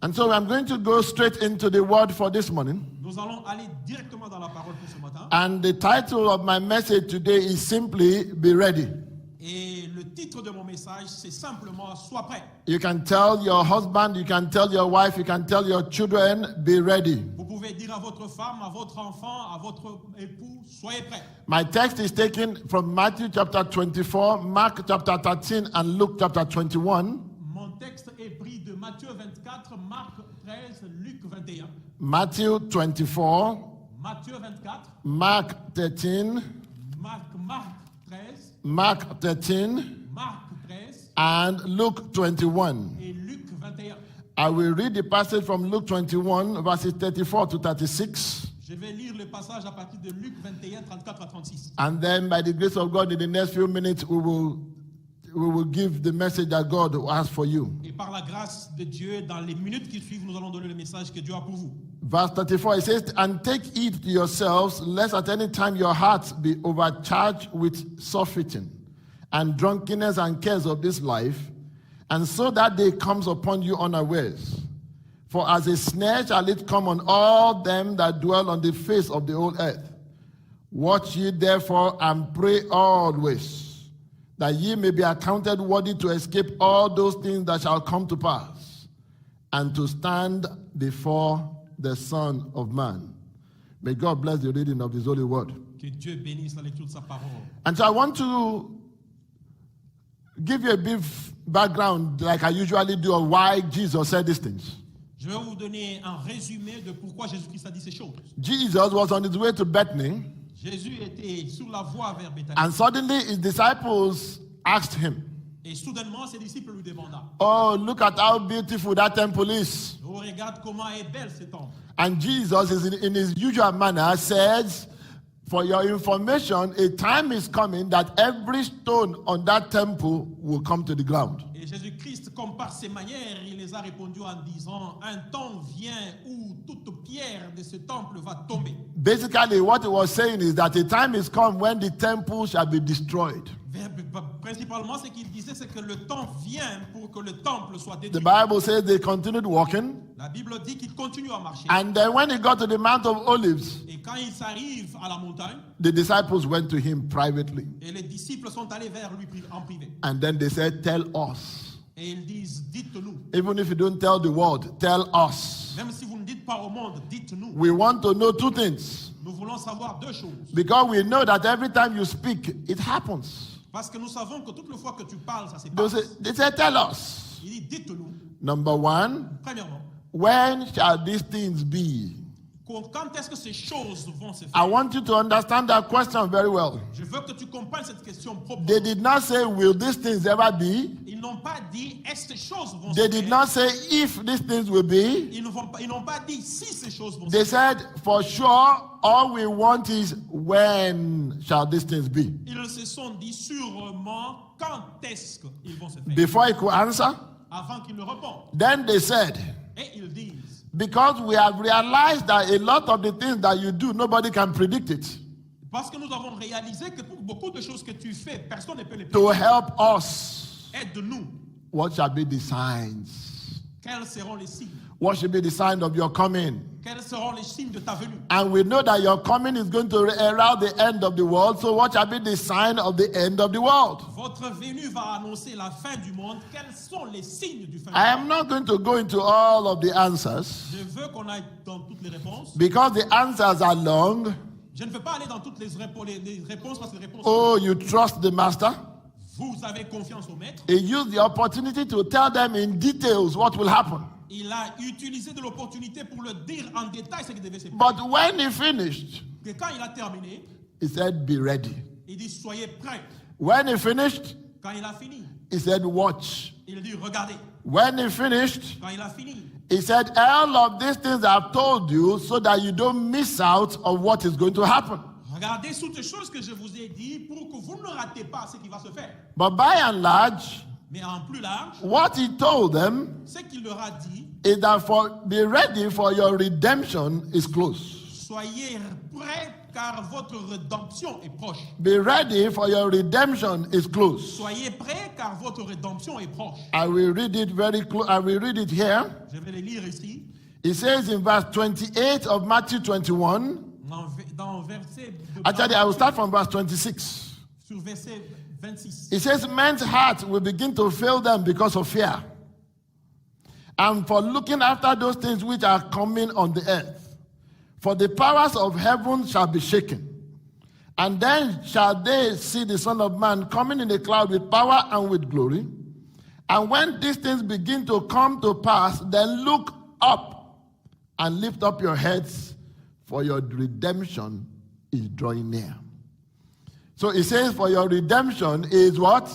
And so I'm going to go straight into the word for this morning. Nous allons aller directement dans la parole pour ce matin. And the title of my message today is simply Be Ready. Et le titre de mon message, c'est simplement Sois prêt. You can tell your husband, you can tell your wife, you can tell your children, be ready. Vous pouvez dire à votre femme, à votre enfant, à votre époux, soyez prêts. My text is taken from Matthew chapter 24, Mark chapter 13, and Luke chapter 21. Mon texte est pris de Matthieu 24, Marc 13, Luc 21. Matthew 24, Matthieu 24, Mark 13, Marc 13, Mark 13, Marc 13 and Luke 21. et Luc 21. I will read the passage from Luke 21, verses 34 to 36. Je vais lire le passage à partir de Luc 21, 34 à 36. And then, by the grace of God, in the next few minutes, we will give the message that God has for you. Et par la grâce de Dieu, dans les minutes qui suivent, nous allons donner le message que Dieu a pour vous. Verse 34, it says, "And take heed to yourselves, lest at any time your hearts be overcharged with surfeiting, and drunkenness and cares of this life, and so that day comes upon you unawares. For as a snare shall it come on all them that dwell on the face of the whole earth. Watch ye therefore and pray always, that ye may be accounted worthy to escape all those things that shall come to pass, and to stand before the Son of Man." May God bless the reading of His holy word. Que Dieu bénisse la lecture de sa parole. And so I want to give you a brief background, like I usually do, of why Jesus said these things. Je vais vous donner un résumé de pourquoi Jésus-Christ a dit ces choses. Jesus was on his way to Bethany, Jésus était sur la voie vers Béthanie. and suddenly his disciples asked him, Et soudainement, ses disciples lui demandent, "Oh, look at how beautiful that temple is." oh, regarde comment est belle ce temple. And Jesus, is in his usual manner, says, "For your information, a time is coming that every stone on that temple will come to the ground." Et Jésus-Christ, comme par ses manières, il les a répondu en disant, un temps vient où toute pierre de ce temple va tomber. Basically, what he was saying is that a time is come when the temple shall be destroyed. Principalement, ce qu'il disait, c'est que le temps vient pour que le temple soit The détruit. Bible says they continued walking, La Bible dit qu'il continue à marcher. and then when he got to the Mount of Olives, Et quand ils arrivent à la montagne, the disciples went to him privately, et les disciples sont allés vers lui en privé. and then they said, "Tell us." Et ils disent, dites-nous. Even if you don't tell the world, tell us. Même si vous ne dites pas au monde, dites-nous. We want to know two things, Nous voulons savoir deux choses. because we know that every time you speak, it happens. Parce que nous savons que toute fois que tu parles, ça se They passe. said, "Tell us." Il dit, dites-nous. Number one, Premièrement, when shall these things be? quand est-ce que ces choses vont se I faire? want you to understand that question very well. Je veux que tu comprennes cette question propre. They did not say, "Will these things ever be?" Ils n'ont pas dit, est-ce que ces choses vont They se did faire? not say, "If these things will be." Ils n'ont pas dit si ces choses vont se They faire. said, "For sure, all we want is when shall these things be?" Ils se sont dit sûrement quand est-ce qu'ils vont se faire. Before he could answer, Avant qu'ils ne répondent. then they said, Et ils disent, "Because we have realized that a lot of the things that you do, nobody can predict it. parce que nous avons réalisé que pour beaucoup de choses que tu fais, personne ne peut les To prédire. help us, Aide-nous. what shall be the signs? Quels seront les signes? What should be the sign of your coming?" Quels seront les signes de ta venue? And we know that your coming is going to herald the end of the world. So what shall be the sign of the end of the world? Votre venue va annoncer la fin du monde. Quels sont les signes du fin du I monde? am not going to go into all of the answers, Je veux qu'on aille dans toutes les réponses. because the answers are long. Je ne veux pas aller dans toutes les réponses parce que les réponses. Oh, you trust the master? Vous avez confiance au maître. He used the opportunity to tell them in details what will happen. Il a utilisé de l'opportunité pour le dire en détail ce qui devait se passer. But when he finished, Et quand il a terminé, he said, "Be ready." il dit soyez prêts. When he finished, Quand il a fini, he said, "Watch." il dit regardez. When he finished, Quand il a fini, he said, "All of these things I've told you so that you don't miss out of what is going to happen." regardez toutes les choses que je vous ai dit pour que vous ne ratez pas ce qui va se faire. But by and large, Mais en plus large, what he told them ce qu'il leur a dit, is that be ready, for your redemption is close. soyez prêts car votre rédemption est proche. Be ready, for your redemption is close. Soyez prêts, car votre rédemption est proche. I will read it very close. I will read it here. Je vais le lire ici. It says in verse 28 of Matthew 21. Dans verset Actually, I will start from verse 26. sur verset 26. It says, men's hearts will begin to fail them because of fear, and for looking after those things which are coming on the earth. For the powers of heaven shall be shaken. And then shall they see the Son of Man coming in a cloud with power and with glory. And when these things begin to come to pass, then look up and lift up your heads, for your redemption is drawing near. So it says, for your redemption is what?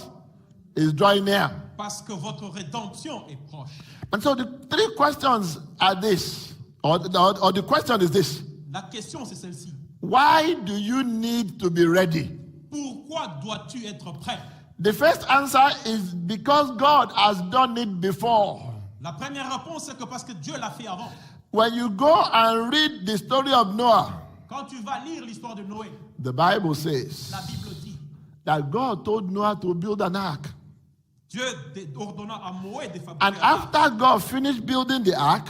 Is drawing near. Parce que votre rédemption est proche. And so the three questions are this, or the question is this. La question c'est celle-ci. Why do you need to be ready? Pourquoi dois-tu être prêt? The first answer is because God has done it before. La première réponse c'est que parce que Dieu l'a fait avant. When you go and read the story of Noah, Quand tu vas lire l'histoire de Noé, the Bible says la Bible dit, that God told Noah to build an ark. Dieu ordonna à Noé de fabriquer And un ark. after God finished building the ark,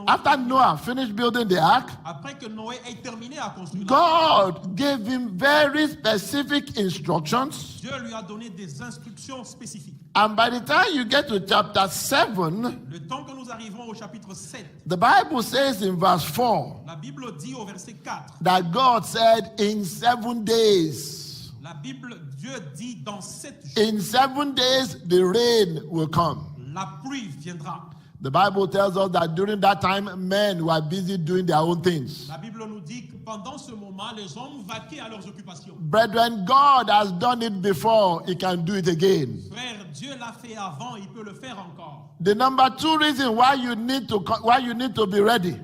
after Noah finished building the ark, Après que Noé ait terminé à construire l'ark, God gave him very specific instructions. Dieu lui a donné des instructions spécifiques. And by the time you get to chapter 7, Le temps que nous arrivons au chapitre 7, the Bible says in verse 4 la Bible dit au verset 4, that God said, in 7 days, la Bible, Dieu dit dans 7 jours, in 7 days the rain will come. la pluie viendra. The Bible tells us that during that time, men were busy doing their own things. La Bible nous dit que pendant ce moment, les hommes vaquaient à leurs occupations. Brethren, God has done it before, He can do it again. Frère, Dieu l'a fait avant, il peut le faire encore. The number 2 reason why you need to be ready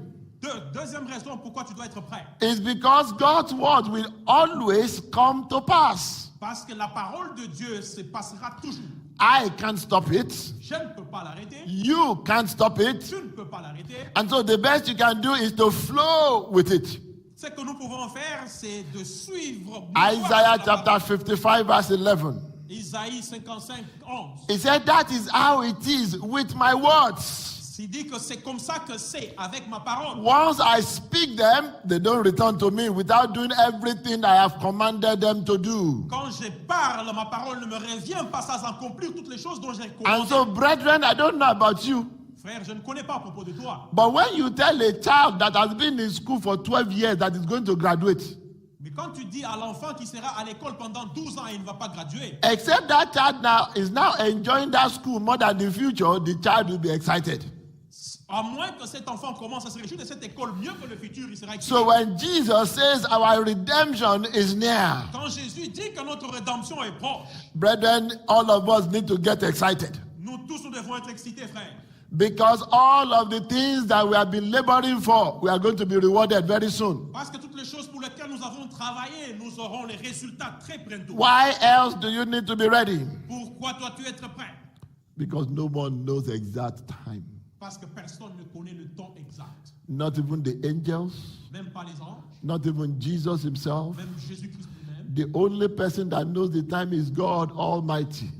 Deuxième raison pourquoi tu dois être prêt. is because God's word will always come to pass. Parce que la parole de Dieu se passera toujours. I can't stop it. Je ne peux pas l'arrêter. You can't stop it. Tu ne peux pas l'arrêter. And so the best you can do is to flow with it. Ce que nous pouvons faire, c'est de suivre. Isaiah chapter 55 verse 11. Isaïe 55, 11. He said, that is how it is with my words. Il dit que c'est comme ça que c'est avec ma parole. Once I speak them, they don't return to me without doing everything I have commanded them to do. Quand je parle, ma parole ne me revient pas sans accomplir toutes les choses dont j'ai And commandé. so, brethren, I don't know about you, Frère, je ne connais pas à propos de toi. but when you tell a child that has been in school for 12 years that is going to graduate, Mais quand tu dis à l'enfant qui sera à l'école pendant 12 ans et il ne va pas graduer, except that child now is now enjoying that school more than the future, the child will be excited. à moins que cet enfant commence à se réjouir de cette école mieux que le futur, il sera excité. So when Jesus says our redemption is near, Quand Jésus dit que notre rédemption est proche, brethren, all of us need to get excited. nous tous nous devons être excités, frère. Because all of the things that we have been laboring for, we are going to be rewarded very soon. Parce que toutes les choses pour lesquelles nous avons travaillé, nous aurons les résultats très bientôt. Why else do you need to be ready? Pourquoi dois-tu être prêt? Because no one knows the exact time. Parce que personne ne connaît le temps exact. Not even the angels, Même pas les anges, not even Jesus himself. même Jésus-Christ lui-même. The only person that knows the time is God Almighty.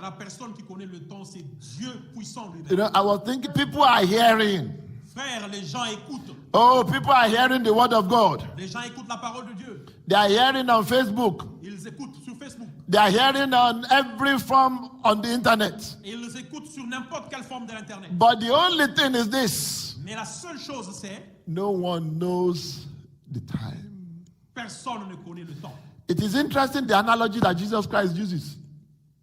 La personne qui connaît le temps, c'est Dieu puissant lui-même. You know, I was thinking people are hearing. Frère, les gens écoutent. Oh, people are hearing the word of God. Les gens écoutent la parole de Dieu. They are hearing on Facebook. Ils écoutent sur Facebook. They are hearing on every form on the internet. Ils écoutent sur n'importe quelle forme de l'Internet. But the only thing is this. Mais la seule chose, c'est No one knows the time. personne ne connaît le temps. It is interesting the analogy that Jesus Christ uses.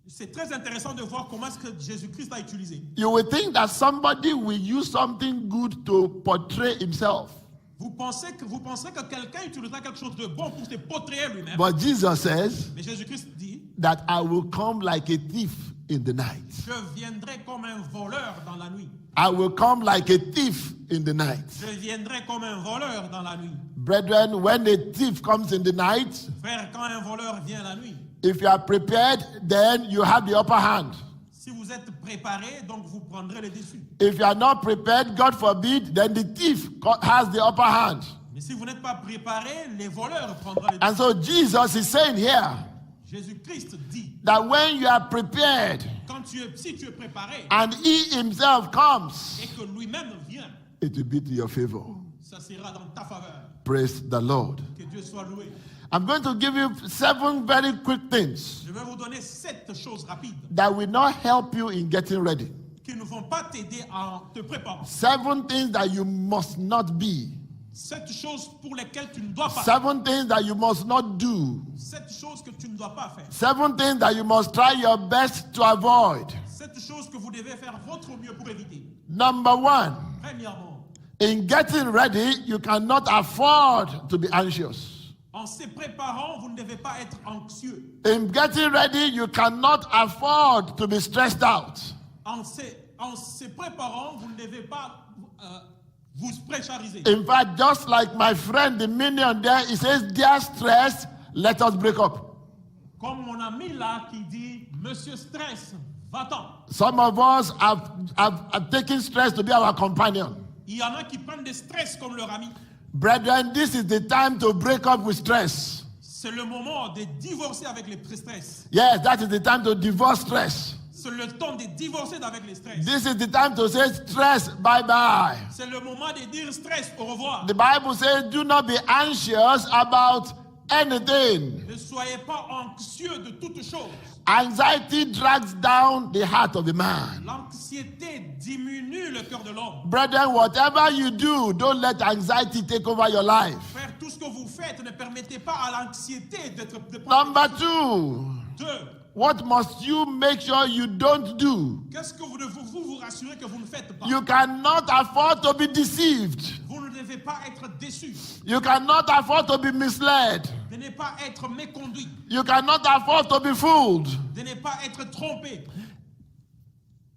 C'est très intéressant de voir comment est-ce que Jésus-Christ a utilisé. You will think that somebody will use something good to portray himself. Vous pensez que quelqu'un utilisera quelque chose de bon pour se portrer lui-même. But Jesus says Mais Jésus-Christ dit, that I will come like a thief in the night. je viendrai comme un voleur dans la nuit. I will come like a thief in the night. Je viendrai comme un voleur dans la nuit. Brethren, when a thief comes in the night, Frère, quand un voleur vient la nuit, if you are prepared, then you have the upper hand. si vous êtes préparé, donc vous prendrez le dessus. If you are not prepared, God forbid, then the thief has the upper hand. Mais si vous n'êtes pas préparé, les voleurs prendront les And so Jesus is saying here Jésus-Christ dit, that when you are prepared si tu es préparé and he himself comes, et que lui-même vient, it will be to your favor. ça sera dans ta faveur. Praise the Lord. Que Dieu soit loué. I'm going to give you 7 very quick things Je vais vous donner 7 choses rapides that will not help you in getting ready. qui ne vont pas t'aider à te préparer. 7 things that you must not be. 7 choses pour lesquelles tu ne dois pas. 7 things that you must not do. 7 choses que tu ne dois pas faire. 7 things that you must try your best to avoid. 7 choses que vous devez faire votre mieux pour éviter. Number 1, Premièrement, in getting ready, you cannot afford to be anxious. en se préparant, vous ne devez pas être anxieux. In getting ready, you cannot afford to be stressed out. En se préparant, vous ne devez pas vous pressuriser. In fact, just like my friend the minion there, he says, "Dear stress, let us break up." Comme mon ami là qui dit, Monsieur Stress, va-t'en. Some of us have taken stress to be our companion. Il y en a qui prennent des stress comme leur ami. Brethren, this is the time to break up with stress. C'est le moment de divorcer avec les stress. Yes, that is the time to divorce stress. C'est le temps de divorcer avec les stress. This is the time to say stress, bye-bye. C'est le moment de dire stress, au revoir. The Bible says, do not be anxious about anything. Ne soyez pas anxieux de toutes choses. Anxiety drags down the heart of a man. L'anxiété diminue le cœur de l'homme. Brethren, whatever you do, don't let anxiety take over your life. Frère, tout ce que vous faites, ne permettez pas à l'anxiété de prendre. Number 2, 2. what must you make sure you don't do? Qu'est-ce que vous devez vous rassurer que vous ne faites pas? You cannot afford to be deceived. Vous ne devez pas être déçu. You cannot afford to be misled. De ne pas être méconduit. You cannot afford to be fooled. De ne pas être trompé.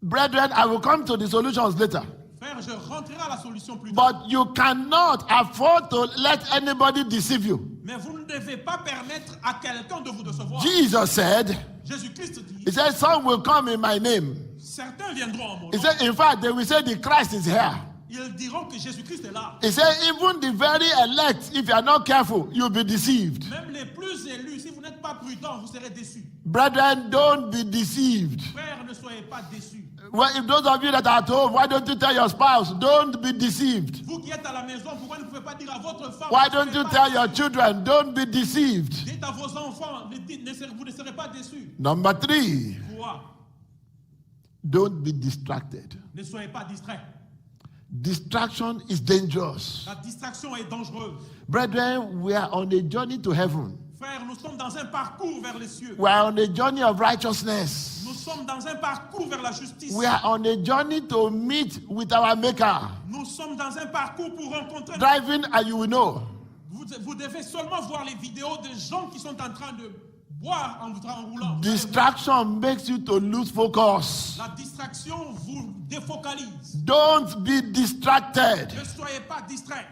Brethren, I will come to the solutions later. Frère, je rentrerai à la solution plus tard. But you cannot afford to let anybody deceive you. Mais vous ne devez pas permettre à quelqu'un de vous décevoir. Jesus said, Jésus-Christ dit, he said, some will come in my name. certains viendront en mon He nom. said, in fact, they will say the Christ is here. Ils diront que Jésus-Christ est là. He said, even the very elect, if you are not careful, you'll be deceived. Même les plus élus, si vous n'êtes pas prudents, vous serez déçus. Brethren, don't be deceived. Frère, ne soyez pas déçus. Well, if those of you that are at home, why don't you tell your spouse, don't be deceived? Vous qui êtes à la maison, pourquoi ne pouvez pas dire à votre femme? Why ne don't soyez you pas tell your déçus? children, don't be deceived? Dites à vos enfants, vous ne serez pas déçus. Number 3, 3. don't be distracted. Ne soyez pas distraits. Distraction is dangerous. La distraction est dangereuse. Brethren, we are on a journey to heaven. Frère, nous sommes dans un parcours vers les cieux. We are on a journey of righteousness. Nous sommes dans un parcours vers la justice. We are on a journey to meet with our Maker. Nous sommes dans un parcours pour rencontrer. Driving, and you will know. Vous devez seulement voir les vidéos de gens qui sont en train de boire en roulant. Distraction makes you to lose focus. La distraction vous défocalise. Don't be distracted. Ne soyez pas distraits.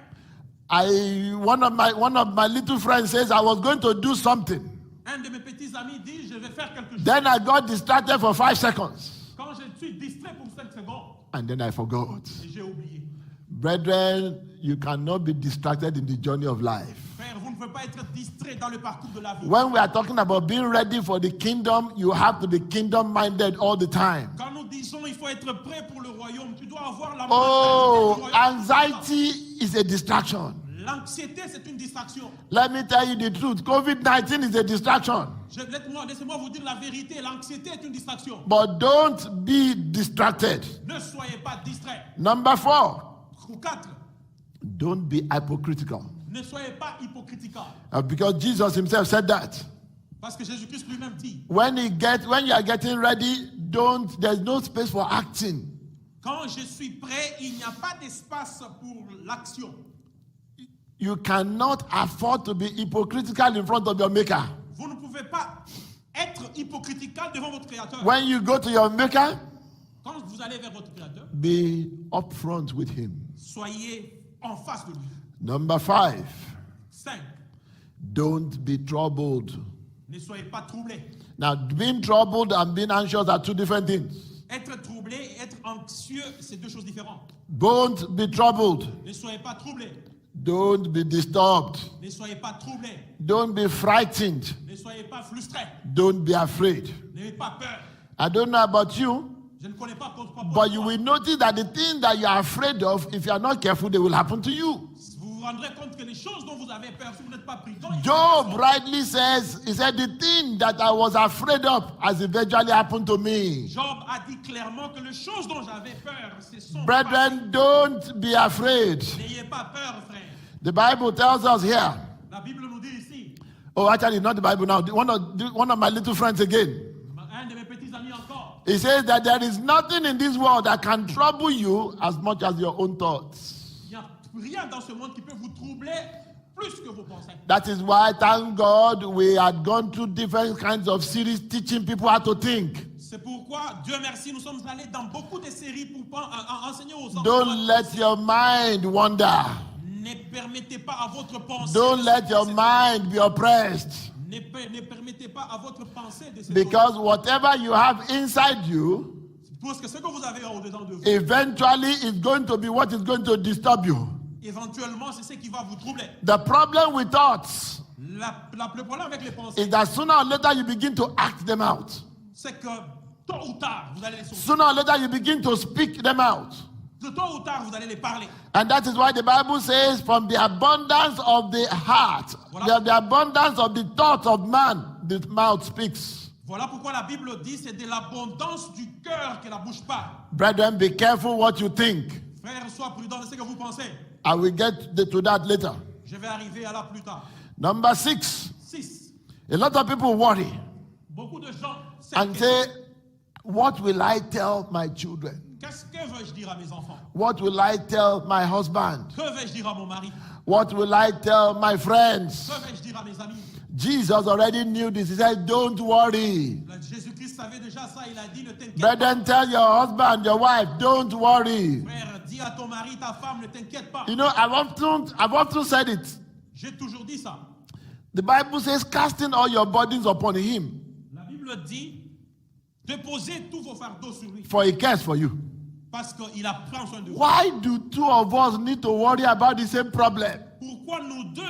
One of my little friends says I was going to do something. Un de mes petits amis dit, je vais faire quelque chose. Then I got distracted for 5 seconds. Quand je suis distrait pour 5 secondes, And then I forgot. et j'ai oublié. Brethren, you cannot be distracted in the journey of life. Frère, vous ne pouvez pas être distrait dans le parcours de la vie. When we are talking about being ready for the kingdom, you have to be kingdom-minded all the time. Quand nous disons il faut être prêt pour le royaume, tu dois avoir la Oh, mentalité du royaume. anxiety is a distraction. L'anxiété, c'est une distraction. Let me tell you the truth. COVID-19 is a distraction. Laissez-moi vous dire la vérité. L'anxiété est une distraction. But don't be distracted. Ne soyez pas distraits. Number 4, Ou 4. don't be hypocritical. Ne soyez pas hypocritical. Because Jesus himself said that. Parce que Jésus-Christ lui-même dit, When you are getting ready, there's no space for acting. quand je suis prêt, il n'y a pas d'espace pour l'action. You cannot afford to be hypocritical in front of your Maker. Vous ne pouvez pas être hypocritical devant votre Créateur. When you go to your Maker, Quand vous allez vers votre Créateur, be upfront with him. soyez en face de lui. Number 5, 5. don't be troubled. Ne soyez pas troublés. Now, being troubled and being anxious are 2 different things. Être troublé et être anxieux, c'est 2 choses différentes. Don't be troubled. Ne soyez pas troublés. Don't be disturbed. Ne soyez pas troublés. Don't be frightened. Ne soyez pas frustrés. Don't be afraid. N'ayez pas peur. I don't know about you, Je ne connais pas votre propre but you foi. will notice that the thing that you are afraid of, if you are not careful, they will happen to you. Vous vous rendrez compte que les choses dont vous avez peur, si vous n'êtes pas prudent, il Job faut- rightly says, he said, the thing that I was afraid of has eventually happened to me. Job a dit clairement que les choses dont j'avais peur, ce sont Brethren, don't be afraid. passées. N'ayez pas peur, frère. The Bible tells us here. La Bible nous dit ici, Oh, actually, not the Bible now. One of my little friends again. un de mes petits amis encore, He says that there is nothing in this world that can trouble you as much as your own thoughts. il n'y a rien dans ce monde qui peut vous troubler plus que vos pensées. That is why, thank God, we had gone through different kinds of series teaching people how to think. C'est pourquoi, Dieu merci, nous sommes allés dans beaucoup de séries pour enseigner aux enfants. Don't let your mind wander. Ne permettez pas à votre pensée. Don't de let se your laisser- mind be oppressed. Ne permettez pas à votre pensée de se Because whatever you have inside you, parce que ce que vous avez au-dedans de vous, eventually is going to be what is going to disturb you. éventuellement, c'est ce qui va vous troubler. The problem with thoughts Le problème avec les pensées, is that sooner or later you begin to act them out. c'est que tôt ou tard, vous allez les sortir. Sooner or later you begin to speak them out. De tôt ou tard, vous allez les parler. And that is why the Bible says, from the abundance of the heart, the abundance of the thoughts of man, the mouth speaks. Voilà pourquoi la Bible dit c'est de l'abondance du cœur que la bouche parle. Brethren, be careful what you think. Frère, sois prudent de ce que vous pensez. I will get to that later. Je vais arriver à là plus tard. Number 6, 6. a lot of people worry Beaucoup de gens and s'inquiètent. say, what will I tell my children? Qu'est-ce que vais-je dire à mes enfants? What will I tell my husband? Que vais-je dire à mon mari? What will I tell my friends? Que vais-je dire à mes amis? Jesus already knew this. He said, don't worry. Jésus-Christ savait déjà ça. Il a dit ne t'inquiète Brethren, tell your husband, your wife, don't worry. pas. Frère, dis à ton mari, ta femme, ne t'inquiète pas. You know, I've often said it. J'ai toujours dit ça. The Bible says, casting all your burdens upon him, La Bible dit de poser tous vos fardeaux sur lui. for he cares for you. Parce qu'il prend soin de vous. Why do two of us need to worry about the same problem? Pourquoi nous deux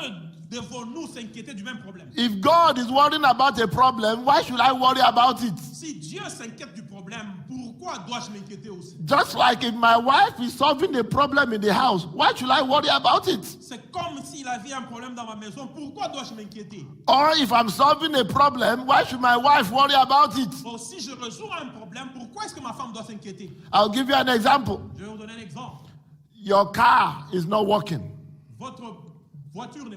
devons-nous s'inquiéter du même problème? If God is worrying about a problem, why should I worry about it? Si Dieu s'inquiète du problème, pourquoi dois-je m'inquiéter aussi? Just like if my wife is solving a problem in the house, why should I worry about it? C'est comme s'il avait un problème dans ma maison, pourquoi dois-je m'inquiéter? Or if I'm solving a problem, why should my wife worry about it? Bon, si je résous un problème, pourquoi est-ce que ma femme doit s'inquiéter? I'll give you an example. Je vais vous donner un exemple. Your car is not working, Votre voiture ne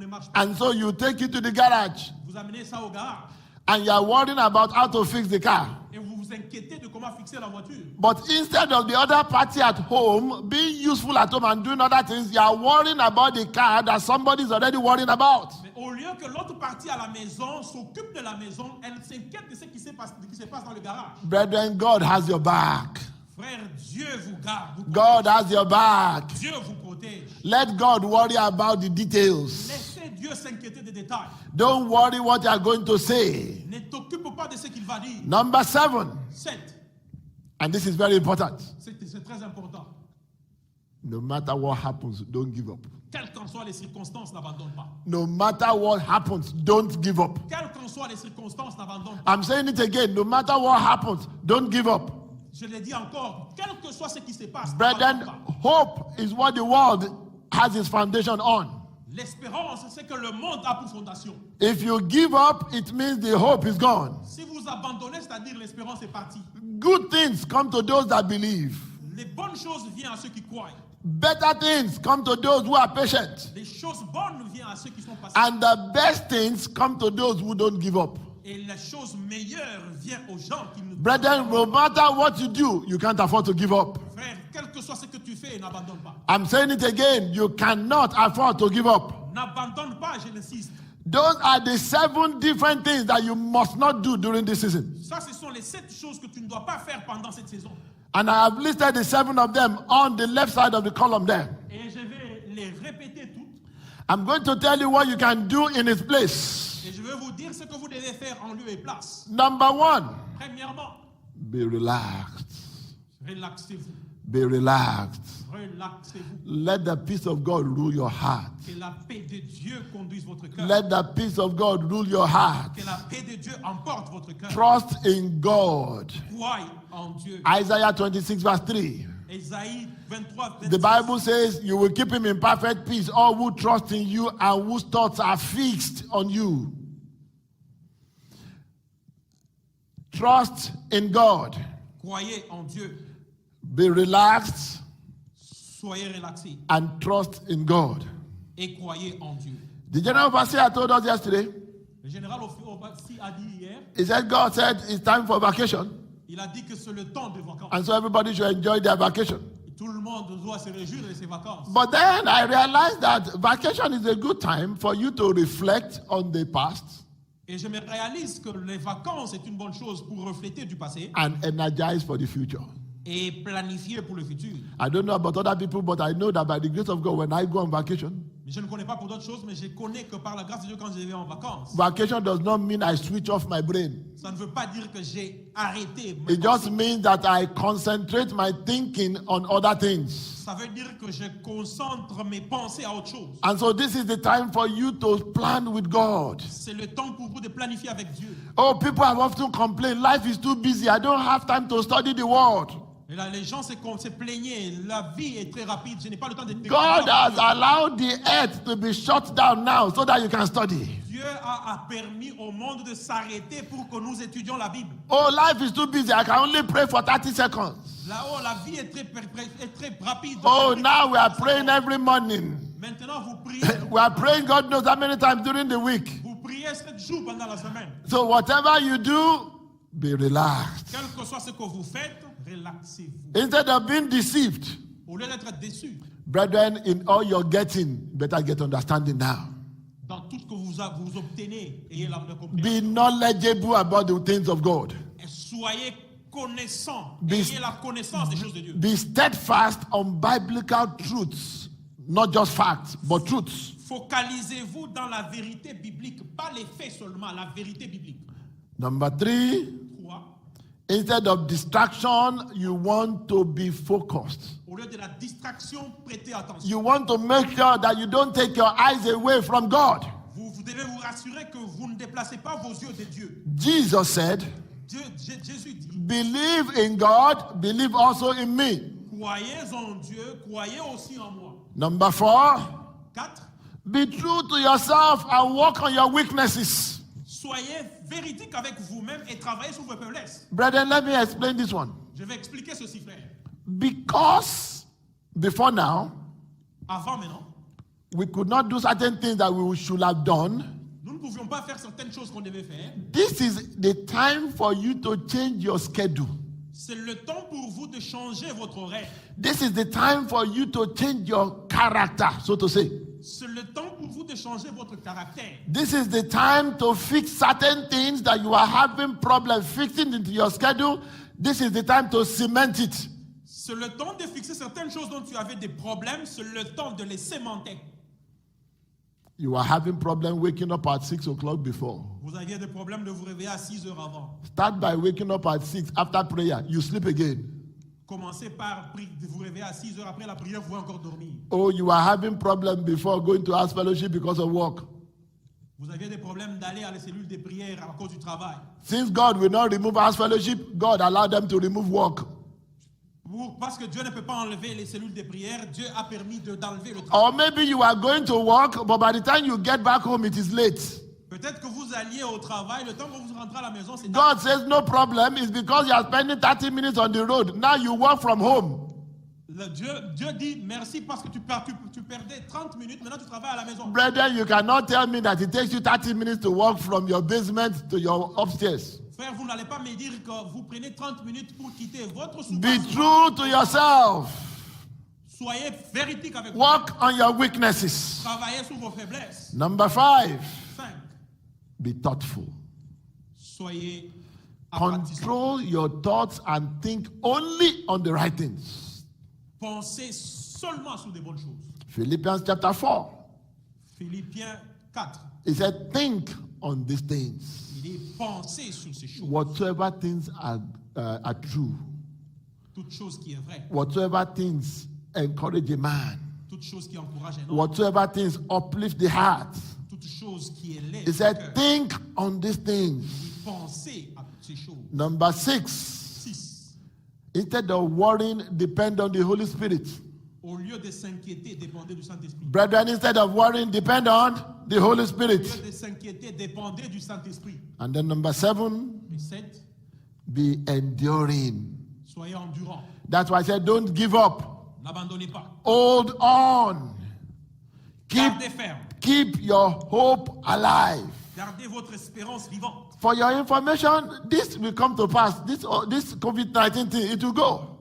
marche pas. and so you take it to the garage, Vous amenez ça au garage and you're worrying about how to fix the car. et vous vous inquiétez de comment fixer la voiture. But instead of the other party at home being useful at home and doing other things, you are worrying about the car that somebody is already worrying about. Mais au lieu que l'autre partie à la maison s'occupe de la maison, elle s'inquiète de ce qui se passe dans le garage. Brethren, God has your back. Frère, Dieu vous garde. Vous God has your back. Dieu vous protège. Let God worry about the details. Laissez Dieu s'inquiéter des détails. Don't worry what you are going to say. Ne t'occupe pas de ce qu'il va dire. Number 7, 7. and this is very important. C'est très important. No matter what happens, don't give up. Quelles qu'en soient les circonstances, n'abandonne pas. No matter what happens, don't give up. Quelles qu'en soient les circonstances, n'abandonne pas. I'm saying it again. No matter what happens, don't give up. Je l'ai dit encore, quel que soit ce qui se passe, Brethren, n'abandonne pas. hope is what the world has its foundation on. L'espérance, c'est que le monde a pour fondation. If you give up, it means the hope is gone. Si vous abandonnez, c'est-à-dire l'espérance est partie. Good things come to those that believe. Les bonnes choses viennent à ceux qui croient. Better things come to those who are patient. Les choses bonnes viennent à ceux qui sont patients. And the best things come to those who don't give up. Et les choses meilleures viennent aux gens qui ne... Brethren, no matter what you do, you can't afford to give up. Frère, quel que soit ce que tu fais, n'abandonne pas. I'm saying it again. You cannot afford to give up. N'abandonne pas, je l'insiste. Those are the 7 different things that you must not do during this season. Ça, ce sont les 7 choses que tu ne dois pas faire pendant cette saison. And I have listed the 7 of them on the left side of the column there. Et je vais les répéter toutes. I'm going to tell you what you can do in its place. Et je vais vous dire ce que vous devez faire en lieu et place. Number 1, Premièrement, be relaxed. relaxez-vous. Be relaxed. Relaxez-vous. Let the peace of God rule your heart. Que la paix de Dieu conduise votre cœur. Let the peace of God rule your heart. Que la paix de Dieu emporte votre cœur. Trust in God. Croyez en Dieu. Isaiah 26 verse 3. Ésaïe 23, 26. The Bible says you will keep him in perfect peace, all who trust in you and whose thoughts are fixed on you. Trust in God. Croyez en Dieu. Be relaxed Soyez relaxés and trust in God. et croyez en Dieu. The general overseer told us yesterday, Le général aussi a dit hier, he said God said it's time for vacation, il a dit que c'est le temps de vacances. and so everybody should enjoy their vacation. Tout le monde doit se réjouir de ses vacances. But then I realized that vacation is a good time for you to reflect on the past Et je me réalise que les vacances est une bonne chose pour refléter du passé and energize for the future. et planifier pour le futur. I don't know about other people, but I know that by the grace of God, when I go on vacation, Mais je ne connais pas pour d'autres choses, mais je connais que par la grâce de Dieu, quand je vais en vacances, vacation does not mean I switch off my brain. ça ne veut pas dire que j'ai arrêté mes It just pensées. means that I concentrate my thinking on other things. Ça veut dire que je concentre mes pensées à autre chose. And so this is the time for you to plan with God. C'est le temps pour vous de planifier avec Dieu. Oh, people have often complained, life is too busy. I don't have time to study the word. Et là, les gens se plaignaient. La vie est très rapide. Je n'ai pas le temps de God has allowed the earth to be shut down now so that you can study. Dieu a permis au monde de s'arrêter pour que nous étudions la Bible. Oh, life is too busy. I can only pray for 30 seconds. Là-haut, la vie est très rapide. Oh, now we are praying every morning. Maintenant, vous priez. We are praying God knows how many times during the week. Vous priez 7 jours pendant la semaine. So whatever you do, be relaxed. Quel que soit ce que vous faites, relaxez-vous. Instead of being deceived, Au lieu d'être déçu, brethren, in all you're getting, better get understanding now. dans tout ce que vous obtenez, ayez la compréhension. Be knowledgeable about the things of God. Et soyez connaissants. Be- Ayez la connaissance des choses de Dieu. Be steadfast on biblical truths, not just facts, but truths. Focalisez-vous dans la vérité biblique, pas les faits seulement, la vérité biblique. Number 3, 3. instead of distraction, you want to be focused. Au lieu de la distraction, prêtez attention. You want to make sure that you don't take your eyes away from God. Vous devez vous rassurer que vous ne déplacez pas vos yeux de Dieu. Jesus said, Jésus dit, believe in God, believe also in me. croyez en Dieu, croyez aussi en moi. Number 4, 4. be true to yourself and work on your weaknesses. Soyez véridique avec vous-même et travaillez sur vos faiblesses. Brethren, let me explain this one. Je vais expliquer ceci, frère. Because before now, Avant maintenant, we could not do certain things that we should have done. nous ne pouvions pas faire certaines choses qu'on devait faire. This is the time for you to change your schedule. C'est le temps pour vous de changer votre horaire. This is the time for you to change your character, so to say. C'est le temps pour vous de changer votre caractère. This is the time to fix certain things that you are having problems fixing into your schedule. This is the time to cement it. C'est le temps de fixer certaines choses dont tu avais des problèmes. C'est le temps de les cimenter. You are having problems waking up at 6 o'clock before. Vous aviez des problèmes de vous réveiller à 6 heures avant. Start by waking up at 6 after prayer. You sleep again. Commencez par de vous réveiller à 6 heures après la prière, vous pouvez encore dormir. Oh, you are having problems before going to house fellowship because of work. Vous aviez des problèmes d'aller à la cellule de prière à cause du travail. Since God will not remove house fellowship, God allowed them to remove work. Parce que Dieu ne peut pas enlever les cellules de prière, Dieu a permis d'enlever le travail. Or maybe you are going to work, but by the time you get back home, it is late. Peut-être que vous alliez au travail, le temps que vous rentrez à la maison, c'est God says no problem. It's because you are spending 30 minutes on the road. Now you work from home. Dieu dit merci parce que tu perdais 30 minutes, maintenant tu travailles à la maison. Brethren, you cannot tell me that it takes you 30 minutes to walk from your basement to your upstairs. Frère, vous n'allez pas me dire que vous prenez 30 minutes pour quitter votre Be sous-basement. true to yourself. Soyez véridique avec vous. Work on your weaknesses. Travaillez sur vos faiblesses. Number 5, 5. be thoughtful. Soyez apprentissants. Control your thoughts and think only on the right things. Pensez seulement sur des bonnes choses. Philippians chapter 4. Philippiens 4. He said, think on these things. Il dit pensez sur ces choses. Whatsoever things are true, Toute chose qui est vraie, whatsoever things encourage a man, toute chose qui encourage un homme, whatsoever things uplift the heart. toute chose qui élève He le said, cœur. think on these things. Pensez à toutes ces choses. Number 6, 6. instead of worrying, depend on the Holy Spirit. Au lieu de s'inquiéter, dépendez du Saint-Esprit. Brethren, instead of worrying, depend on the Holy Au Spirit. lieu de s'inquiéter, dépendez du Saint-Esprit. And then number 7, Et 7. be enduring. Soyez endurants. That's why I said, don't give up. N'abandonnez pas. Hold on. Gardez ferme. Keep your hope alive. Gardez votre espérance vivante. For your information, this will come to pass. This COVID-19 thing, it will go.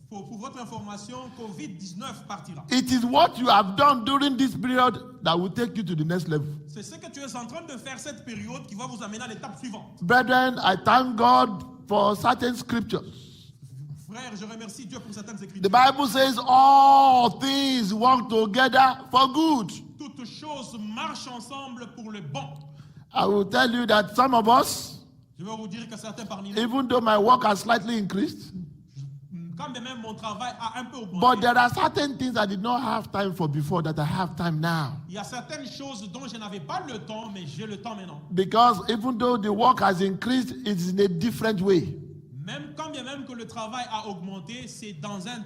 Pour votre information, Covid-19 partira. It is what you have done during this period that will take you to the next level. C'est ce que tu es en train de faire cette période qui va vous amener à l'étape suivante. Brethren, I thank God for certain scriptures. Frère, je remercie Dieu pour certaines The écritures. Bible says all things work together for good. Toutes choses marchent ensemble pour le bon. I will tell you that some of us, Je vais vous dire que certains parmi nous, even though my work has slightly increased, quand bien même mon travail a un peu but augmenté, there are certain things I did not have time for before that I have time now. il y a certaines choses dont je n'avais pas le temps, mais j'ai le temps maintenant. Because even though the work has increased, it's in a different way. Même quand bien même que le travail a augmenté, c'est dans un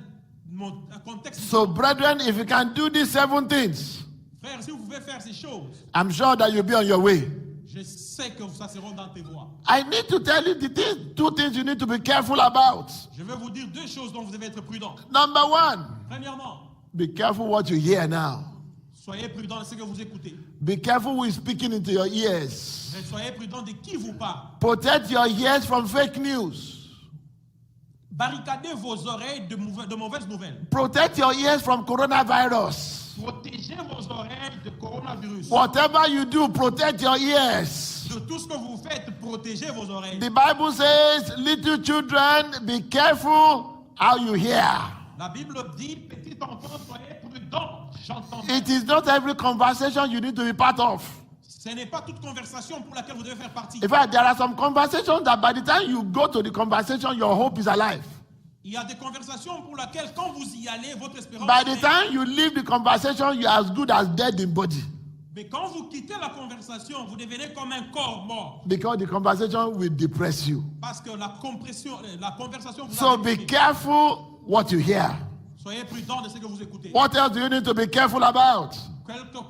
contexte. So, brethren, if you can do these 7 things, Frère, si vous pouvez faire ces choses, I'm sure that you'll be on your way. je sais que ça sera dans tes voies. I need to tell you the 2 things you need to be careful about. Je vais vous dire 2 choses dont vous devez être prudent. Number 1, Premièrement, be careful what you hear now. soyez prudent de ce que vous écoutez. Be careful who is speaking into your ears. Mais soyez prudent de qui vous parle. Protect your ears from fake news. Barricadez vos oreilles de mauvaises nouvelles. Protect your ears from coronavirus. Protégez vos oreilles de coronavirus. Whatever you do, protect your ears. De tout ce que vous faites, protégez vos oreilles. The Bible says, little children, be careful how you hear. La Bible dit, petit enfant, soyez prudent. J'entends. It is not every conversation you need to be part of. Ce n'est pas toute conversation pour laquelle vous devez faire partie. In fact, there are some conversations that by the time you go to the conversation, your hope is alive. Il y a des conversations pour lesquelles, quand vous y allez, votre espérance By the est- time you leave the conversation, you're as good as dead in body. Mais quand vous quittez la conversation, vous devenez comme un corps mort. Because the conversation will depress you. Parce que la conversation vous So a be déprimé. careful what you hear. Soyez prudent de ce que vous écoutez. What else do you need to be careful about?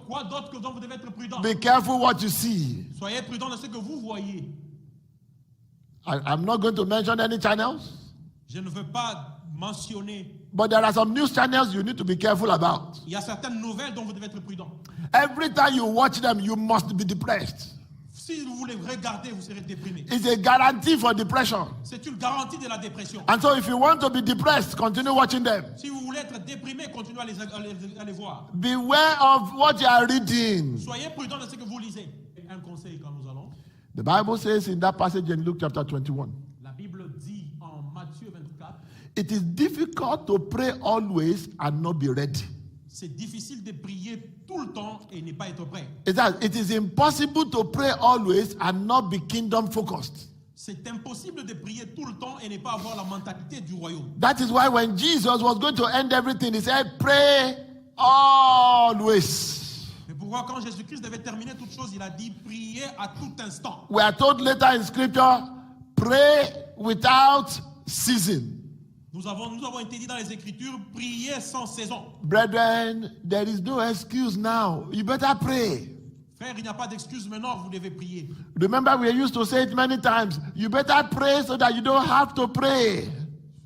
Quoi d'autre que dont vous devez être prudent? Be careful what you see. Soyez prudent de ce que vous voyez. I'm not going to mention any channels, Je ne veux pas mentionner. but there are some news channels you need to be careful about. Il y a certaines nouvelles dont vous devez être prudent. Every time you watch them, you must be depressed. Si vous les regardez, vous serez déprimé. It's a guarantee for depression. C'est une garantie de la dépression. And so if you want to be depressed, continue watching them. Si vous voulez être déprimé, continuez à les voir. Beware of what you are reading. Soyez prudent de ce que vous lisez. Un conseil quand nous allons. The Bible says in that passage in Luke chapter 21, La Bible dit en Matthieu 24, it is difficult to pray always and not be ready. c'est difficile de prier tout le temps et ne pas être prêt. It is impossible to pray always and not be kingdom focused. C'est impossible de prier tout le temps et ne pas avoir la mentalité du royaume. That is why when Jesus was going to end everything, he said, pray always. Mais pourquoi quand Jésus-Christ devait terminer toute chose, il a dit prier à tout instant. We are told later in scripture, pray without ceasing. Nous avons été dit dans les Écritures, prier sans saison. Brethren, there is no excuse now. You better pray. Frère, il n'y a pas d'excuse maintenant, vous devez prier. Remember, we used to say it many times. You better pray so that you don't have to pray.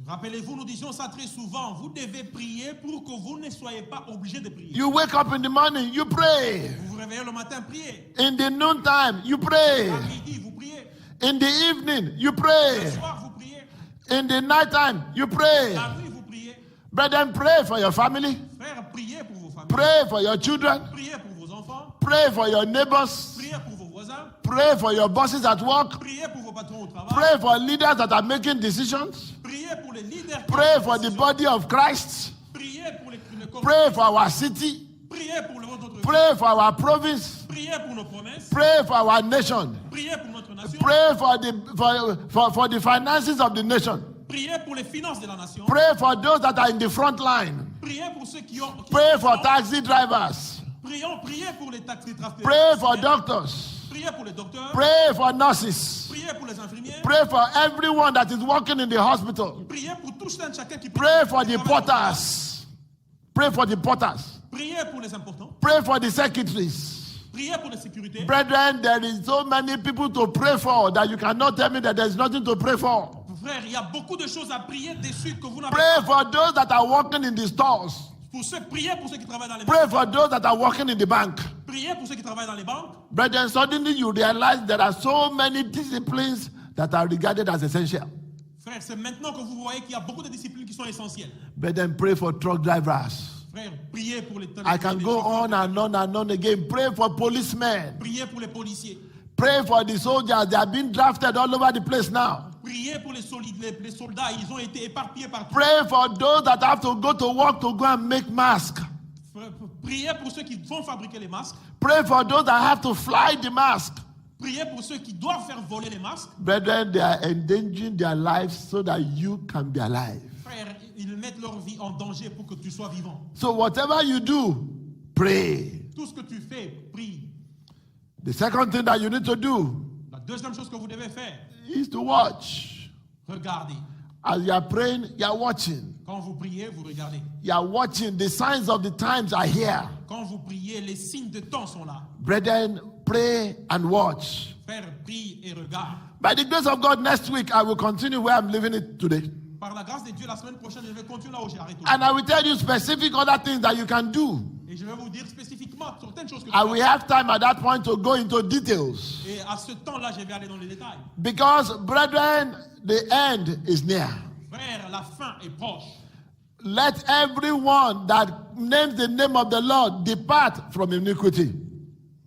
Rappelez-vous, nous disions ça très souvent. Vous devez prier pour que vous ne soyez pas obligé de prier. You wake up in the morning, you pray. Vous vous réveillez le matin, priez. In the noontime, you pray. À midi, vous priez. In the evening, you Le pray. soir, vous priez. In the nighttime, you pray. La nuit, vous priez. Brethren, pray for your family. Frère, priez pour vos familles. Pray for your children. Priez pour vos enfants. Pray for your neighbors. Priez pour vos voisins. Pray for your bosses at work. Priez pour vos patrons au travail. Pray for leaders that are making decisions. Priez pour les leaders. qui Pray ont for the décision. body of Christ. Priez pour les Pray for our city. Priez pour notre Pray for our province. Priez pour nos promesses. Pray for our nation. Priez pour notre nation. Pray for the finances of the nation. Priez pour les finances de la nation. Pray for those that are in the front line. Priez pour ceux qui ont... Pray for taxi drivers. Priez pour les taxi-traffiquants. Pray for doctors. Priez pour les docteurs. Pray for nurses. Priez pour les infirmiers. Pray for everyone that is working in the hospital. Priez pour tous un chacun qui Pray for the porters. Pray for the porters. Priez pour les importants. Pray for the secretaries. Priez pour les sécurités. Brethren, there is so many people to pray for that you cannot tell me that there is nothing to pray for. Frère, il y a beaucoup de choses à prier dessus que vous n'avez Pray pas. for those that are working in the stores. Priez pour ceux qui travaillent dans les Pray banques. for those that are working in the bank. Priez pour ceux qui travaillent dans les banques. Brethren, suddenly you realize there are so many disciplines that are regarded as essential. Frère, c'est maintenant que vous voyez qu'il y a beaucoup de disciplines qui sont essentielles. Brethren, pray for truck drivers. Frère, priez pour les I can go on and on and on again. Pray for policemen. Priez pour les policiers. Pray for the soldiers. They are being drafted all over the place now. Priez pour les soldats. Ils ont été éparpillés partout. Pray for those that have to go to work to go and make masks. Priez pour ceux qui vont fabriquer les masques. Pray for those that have to fly the mask. Priez pour ceux qui doivent faire voler les masques. Brethren, they are endangering their lives so that you can be alive. Frère, ils mettent leur vie en danger pour que tu sois vivant. So whatever you do, pray. Tout ce que tu fais, prie. The second thing that you need to do La deuxième chose que vous devez faire, is to watch. regardez. As you are praying, you are watching. Quand vous priez, vous regardez. You are watching. The signs of the times are here. Quand vous priez, les signes de temps sont là. Brethren, pray and watch. Frère, prie et regarde. By the grace of God, next week I will continue where I'm leaving it today. Par la grâce de Dieu, la semaine prochaine, je vais continuer là où j'ai arrêté. And I will tell you specific other things that you can do. Et je vais vous dire spécifiquement certaines choses que I tu will dois have time at that point to go into details. faire. Et à ce temps-là, je vais aller dans les détails. Because, brethren, the end is near. Frère, la fin est proche. Let everyone that names the name of the Lord depart from iniquity.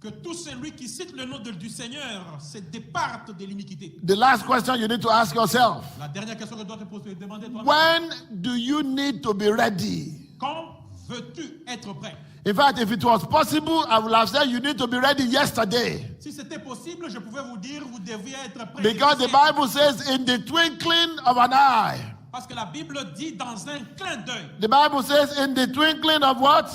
Que tout celui qui cite le nom du Seigneur se départe de l'iniquité. The last question you need to ask yourself. La dernière question que tu dois te poser, demander toi. When do you need to be ready? Quand veux-tu être prêt? In fact, if it was possible, I would have said you need to be ready yesterday. Si c'était possible, je pouvais vous dire, vous deviez être prêt. Because the Bible says, in the twinkling of an eye. Parce que la Bible dit dans un clin d'œil. The Bible says, in the twinkling of what?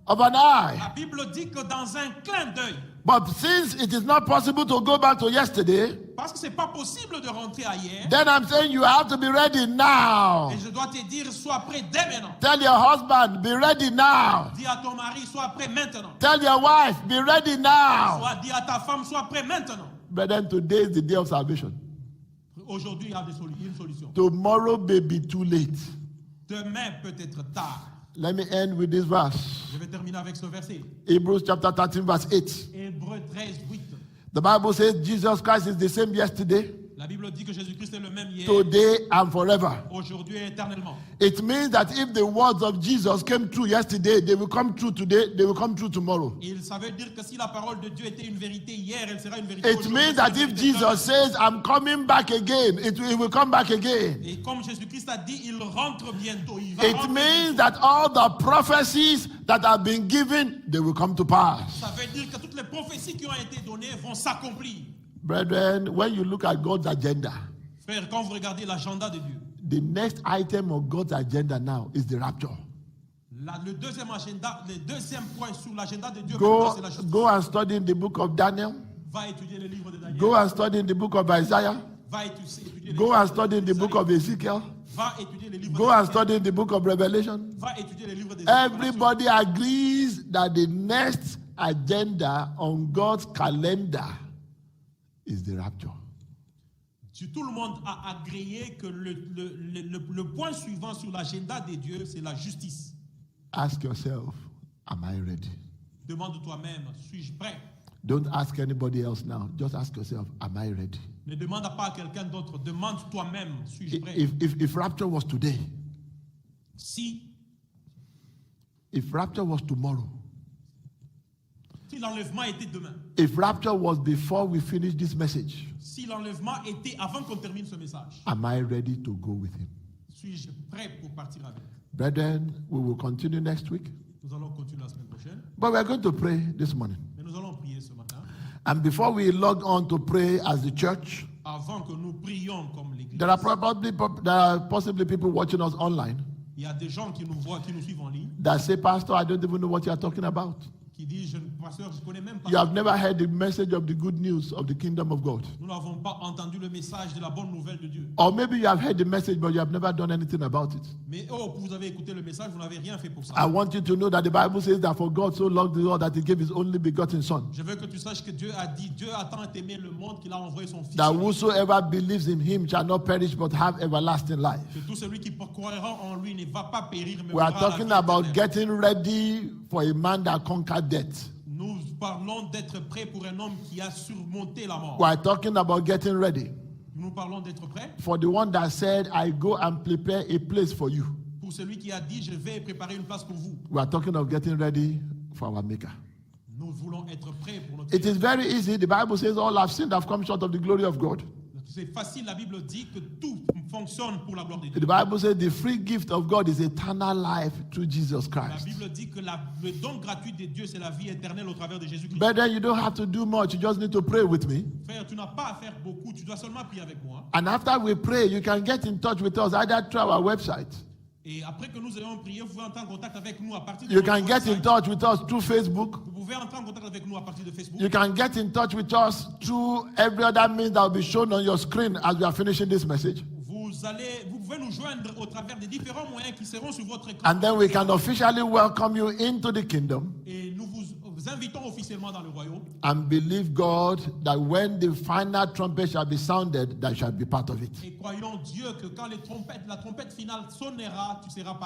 Of an eye. La Bible dit que dans un clin d'œil. But since it is not possible to go back to yesterday, Parce que c'est pas possible de rentrer à hier. then I'm saying you have to be ready now. Et je dois te dire, sois prêt dès maintenant. Tell your husband, be ready now. Dis à ton mari, sois prêt maintenant. Tell your wife, be ready now. Dis à ta femme, sois prêt maintenant. Brethren, today is the day of salvation. Aujourd'hui, il y a une solution. Tomorrow may be too late. Demain peut être tard. Let me end with this verse. Je vais terminer avec ce verset. Hebrews chapter 13, verse 8. Hébreux 13, 8. The Bible says Jesus Christ is the same yesterday, La Bible dit que Jésus-Christ est le même hier, today, and forever. aujourd'hui et éternellement. It means that if the words of Jesus came true yesterday, they will come true today, they will come true tomorrow. Ça veut dire que si la parole de Dieu était une vérité hier, elle sera une vérité It aujourd'hui. means that if Jesus says, I'm coming back again, it will come back again. Et comme Jésus-Christ a dit, il rentre bientôt. Il va It rentrer means bientôt. that all the prophecies that have been given, they will come to pass. Ça veut dire que toutes les prophéties qui ont été données vont s'accomplir. Brethren, when you look at God's agenda, Frère, quand vous regardez l'agenda de Dieu, the next item of God's agenda now is the rapture. le deuxième point sur l'agenda de Dieu, Go, c'est la justice. go and study in the book of Daniel. Va étudier le livre de Daniel. Go and study in the book of Isaiah. Va étudier le Go livre and de study in the book of Ezekiel. Va étudier le livre Go de and study in the book of Revelation. Va étudier le livre de Everybody agrees that the next agenda on God's calendar is the rapture. Tout le monde a agréé que le point suivant sur l'agenda de Dieu, c'est la justice. Ask yourself, am I ready? Demande toi-même, suis-je prêt? Don't ask anybody else now. Just ask yourself, am I ready? Ne demande pas à quelqu'un d'autre, demande toi-même, suis-je prêt? If rapture was today, if rapture was tomorrow, si l'enlèvement était demain, if rapture was before we finish this message, si l'enlèvement était avant qu'on termine ce message, am I ready to go with him? suis-je prêt pour partir avec? Brethren, we will continue next week. Nous allons continuer la semaine prochaine, But we are going to pray this morning. mais nous allons prier ce matin. And before we log on to pray as the church, avant que nous prions comme l'Église. There are possibly people watching us online Il y a des gens qui nous voient, qui nous suivent en ligne, that say, Pastor, I don't even know what you are talking about. qui disent, pasteur, je ne connais même pas. You have never heard the message of the good news of the kingdom of God. Nous n'avons pas entendu le message de la bonne nouvelle de Dieu. Or maybe you have heard the message, but you have never done anything about it. Mais vous avez écouté le message, vous n'avez rien fait pour ça. I want you to know that the Bible says that for God so loved the world that he gave his only begotten Son, Je veux que tu saches que Dieu a dit, Dieu a tant aimé le monde qu'il a envoyé son Fils. that whosoever believes in him shall not perish but have everlasting life. Que tout celui qui croira en lui ne va pas périr, mais We are aura la talking vie about éternelle. getting ready for a man that conquered death. Nous parlons d'être prêt pour un homme qui a surmonté la mort. We are talking about getting ready Nous parlons d'être prêt for the one that said, I go and prepare a place for you. pour celui qui a dit, je vais préparer une place pour vous. We are talking of getting ready for our Maker. Nous voulons être prêts pour notre It is very easy. The Bible says all have sinned, have come short of the glory of God. C'est facile, la Bible dit que tout fonctionne pour la gloire de Dieu. The Bible says the free gift of God is eternal life through Jesus La Christ. Bible dit que le don gratuit de Dieu, c'est la vie éternelle au travers de Jésus-Christ. But then you don't have to do much. You just need to pray with me. Frère, tu n'as pas à faire beaucoup, tu dois seulement prier avec moi. And after we pray, you can get in touch with us either through our website. Et après que nous ayons prié, vous pouvez entrer en contact avec nous à partir de You notre can get in website. touch with us through Facebook. Vous pouvez entrer en contact avec nous à partir de Facebook. You can get in touch with us through every other means that will be shown on your screen as we are finishing this message. Vous pouvez nous joindre au travers des différents moyens qui seront sur votre écran. And then we can officially welcome you into the kingdom Et nous vous invitons officiellement dans le royaume. and believe God that when the final trumpet shall be sounded, that shall be part of it. Et croyons Dieu que quand la trompette finale sonnera, tu seras parmi